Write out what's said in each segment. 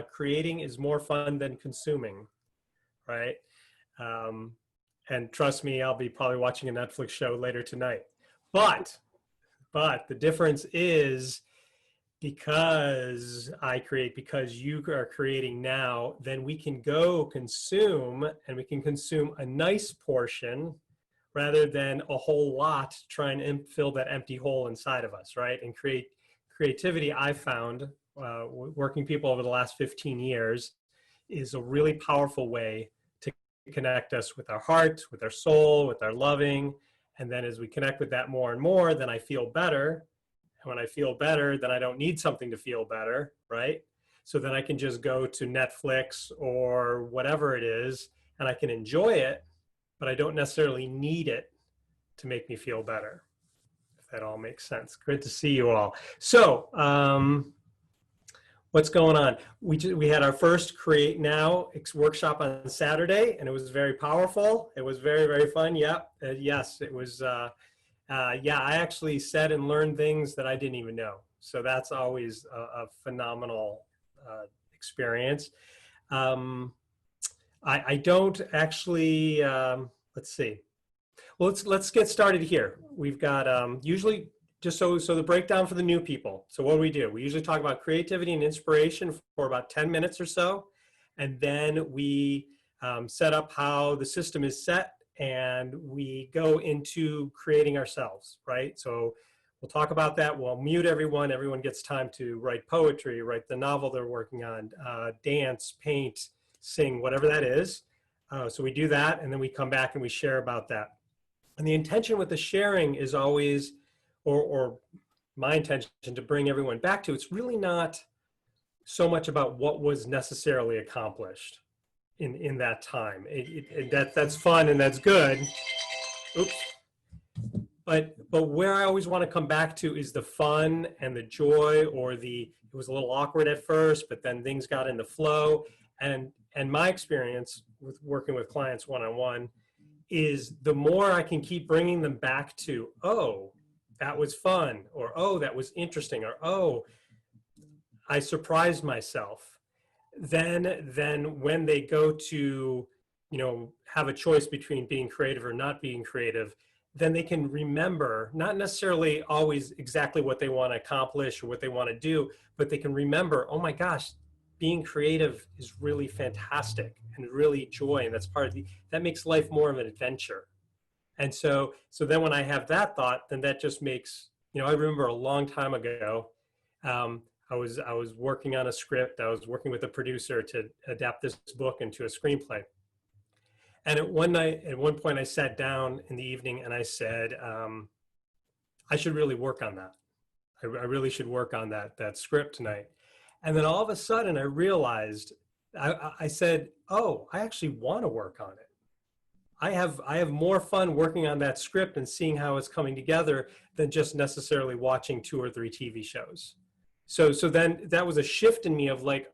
creating is more fun than consuming, right? And trust me, I'll be probably watching a Netflix show later tonight. But the difference is, because I create, because you are creating now, then we can go consume, and we can consume a nice portion rather than a whole lot, trying to fill that empty hole inside of us, right? And creativity, I found, working people over the last 15 years, is a really powerful way to connect us with our heart, with our soul, with our loving. And then as we connect with that more and more, then I feel better. And when I feel better, then I don't need something to feel better, right? So then I can just go to Netflix or whatever it is, and I can enjoy it, but I don't necessarily need it to make me feel better, if that all makes sense. Good to see you all. So what's going on? We had our first Create Now workshop on Saturday, and it was very powerful. It was very, very fun. Yep. Yes, it was. Yeah, I actually said and learned things that I didn't even know. So that's always a phenomenal experience. I don't actually, let's see. Well, let's get started here. We've got usually, just so the breakdown for the new people. So what do? We usually talk about creativity and inspiration for about 10 minutes or so. And then we set up how the system is set, and we go into creating ourselves, right? So we'll talk about that. We'll mute everyone. Everyone gets time to write poetry, write the novel they're working on, dance, paint, sing, whatever that is. So we do that, and then we come back and we share about that. And the intention with the sharing is always, or my intention to bring everyone back to, it's really not so much about what was necessarily accomplished in that time. That's fun and that's good. Oops. But where I always want to come back to is the fun and the joy, or it was a little awkward at first, but then things got into flow. And my experience with working with clients one-on-one is the more I can keep bringing them back to, oh, that was fun, or oh, that was interesting, or oh, I surprised myself. Then when they go to, have a choice between being creative or not being creative, then they can remember, not necessarily always exactly what they want to accomplish or what they want to do, but they can remember, oh my gosh, being creative is really fantastic and really joy. And that's that makes life more of an adventure. And so then when I have that thought, then that just makes, I remember a long time ago, I was working on a script. I was working with a producer to adapt this book into a screenplay. And at one point I sat down in the evening and I said, I should really work on that. I really should work on that script tonight. And then all of a sudden I realized, I said, oh, I actually want to work on it. I have more fun working on that script and seeing how it's coming together than just necessarily watching 2 or 3 TV shows. So then that was a shift in me of like,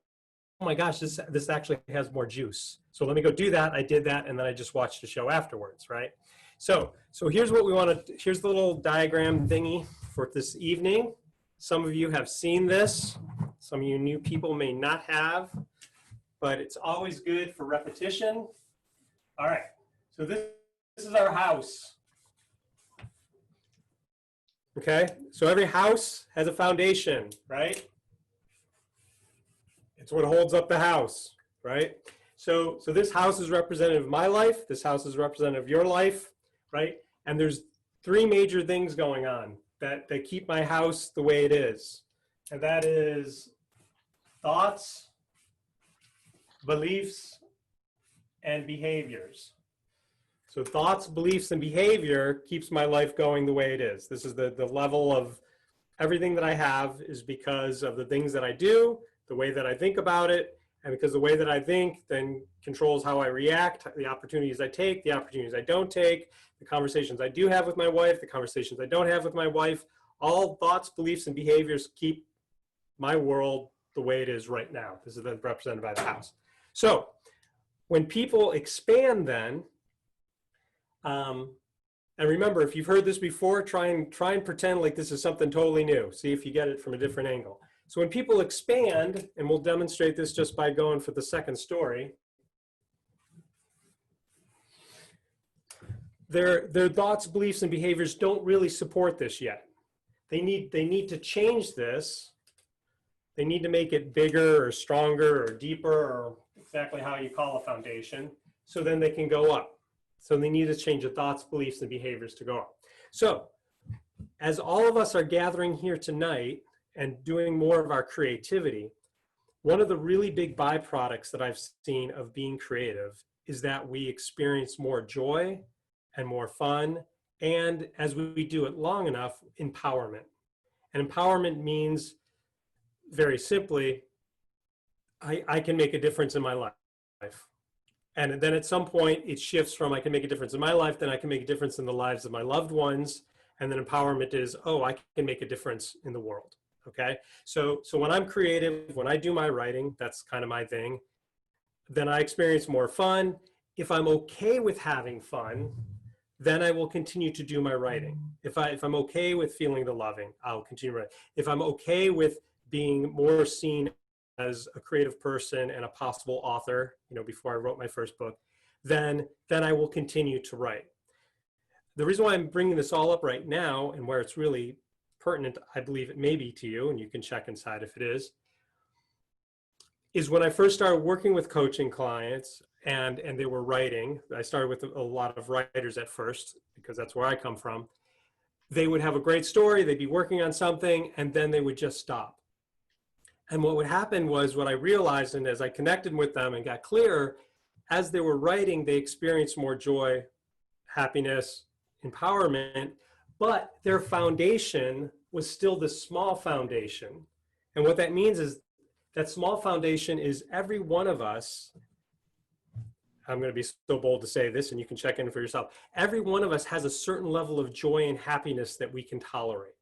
oh my gosh, this actually has more juice. So let me go do that. I did that, and then I just watched the show afterwards, right? So here's what we want to, here's the little diagram thingy for this evening. Some of you have seen this. Some of you new people may not have, but it's always good for repetition. All right, so this is our house. Okay, so every house has a foundation, right? It's what holds up the house, right? So this house is representative of my life. This house is representative of your life, right? And there's 3 major things going on that keep my house the way it is. And that is thoughts, beliefs, and behaviors. So thoughts, beliefs, and behavior keeps my life going the way it is. This is the level of everything that I have is because of the things that I do, the way that I think about it, and because the way that I think then controls how I react, the opportunities I take, the opportunities I don't take, the conversations I do have with my wife, the conversations I don't have with my wife. All thoughts, beliefs, and behaviors keep my world the way it is right now. This is then represented by the house. So when people expand then, and remember, if you've heard this before, try and pretend like this is something totally new. See if you get it from a different angle. So when people expand, and we'll demonstrate this just by going for the second story, their thoughts, beliefs, and behaviors don't really support this yet. They need to change this. They need to make it bigger or stronger or deeper, or exactly how you call a foundation, so then they can go up. So they need to change the thoughts, beliefs, and behaviors to go up. So as all of us are gathering here tonight and doing more of our creativity, one of the really big byproducts that I've seen of being creative is that we experience more joy and more fun, and as we do it long enough, empowerment. And empowerment means, very simply, I can make a difference in my life. And then at some point it shifts from I can make a difference in my life, then I can make a difference in the lives of my loved ones. And then empowerment is, oh, I can make a difference in the world. Okay. So when I'm creative, when I do my writing, that's kind of my thing, then I experience more fun. If I'm okay with having fun, then I will continue to do my writing. If I'm okay with feeling the loving, I'll continue writing. If I'm okay with being more seen as a creative person and a possible author, before I wrote my first book, then I will continue to write. The reason why I'm bringing this all up right now, and where it's really pertinent, I believe it may be to you, and you can check inside if it is when I first started working with coaching clients and they were writing. I started with a lot of writers at first, because that's where I come from. They would have a great story, they'd be working on something, and then they would just stop. And what would happen was, what I realized, and as I connected with them and got clearer, as they were writing, they experienced more joy, happiness, empowerment, but their foundation was still the small foundation. And what that means is that small foundation is every one of us. I'm going to be so bold to say this, and you can check in for yourself. Every one of us has a certain level of joy and happiness that we can tolerate,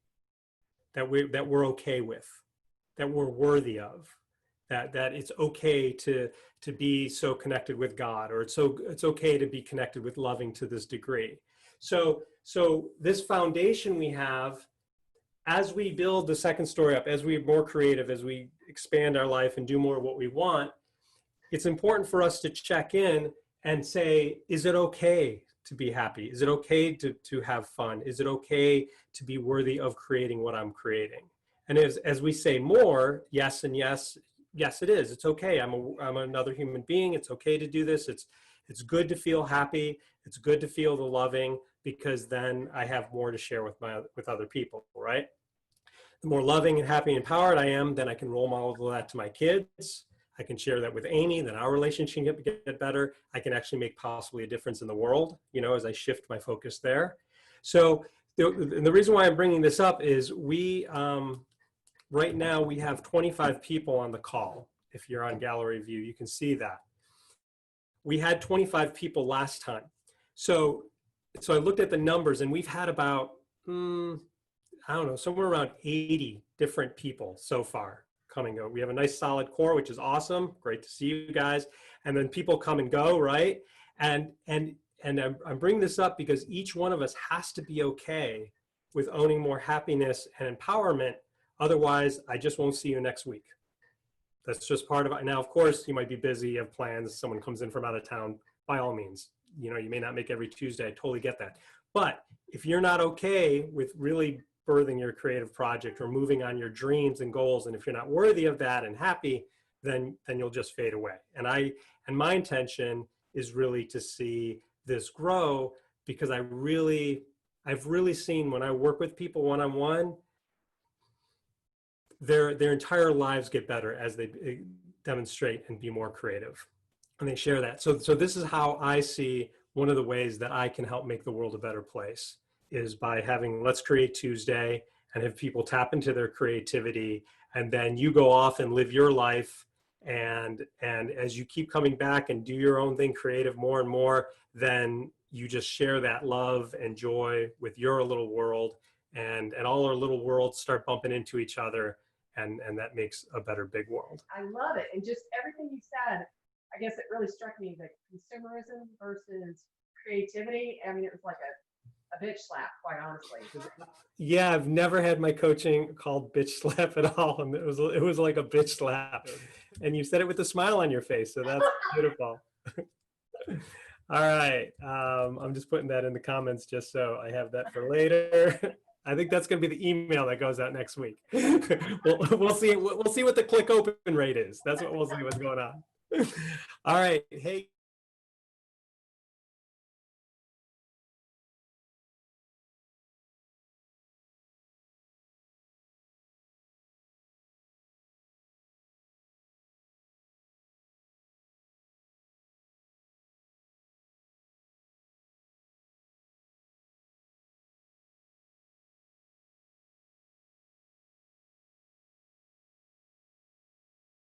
that we're okay with, that we're worthy of, that it's okay to be so connected with God, or it's okay to be connected with loving to this degree. So this foundation we have, as we build the second story up, as we're more creative, as we expand our life and do more of what we want, it's important for us to check in and say, is it okay to be happy? Is it okay to have fun? Is it okay to be worthy of creating what I'm creating? And as we say more, yes and yes, yes it is. It's okay. I'm another human being. It's okay to do this. It's good to feel happy. It's good to feel the loving, because then I have more to share with other people, right? The more loving and happy and empowered I am, then I can role model that to my kids. I can share that with Amy, then our relationship can get better. I can actually make possibly a difference in the world, as I shift my focus there. So the reason why I'm bringing this up is right now we have 25 people on the call. If you're on gallery view, you can see that. We had 25 people last time. So I looked at the numbers, and we've had about, I don't know, somewhere around 80 different people so far come and go. We have a nice solid core, which is awesome. Great to see you guys. And then people come and go, right? And I'm bringing this up because each one of us has to be okay with owning more happiness and empowerment. Otherwise, I just won't see you next week. That's just part of it. Now, of course, you might be busy, you have plans, someone comes in from out of town, by all means. You may not make every Tuesday, I totally get that. But if you're not okay with really birthing your creative project or moving on your dreams and goals, and if you're not worthy of that and happy, then you'll just fade away. And my intention is really to see this grow, because I've really seen, when I work with people one-on-one, their entire lives get better as they demonstrate and be more creative, and they share that. So this is how I see one of the ways that I can help make the world a better place, is by having Let's Create Tuesday and have people tap into their creativity, and then you go off and live your life. And as you keep coming back and do your own thing creative more and more, then you just share that love and joy with your little world, and all our little worlds start bumping into each other, and that makes a better big world. I love it. And just everything you said, I guess it really struck me, that consumerism versus creativity. I mean, it was like a bitch slap, quite honestly. Yeah, I've never had my coaching called bitch slap at all, and it was like a bitch slap. And you said it with a smile on your face, so that's beautiful. All right, I'm just putting that in the comments just so I have that for later. I think that's going to be the email that goes out next week. We'll see. We'll see what the click open rate is. That's what we'll see what's going on. All right. Hey.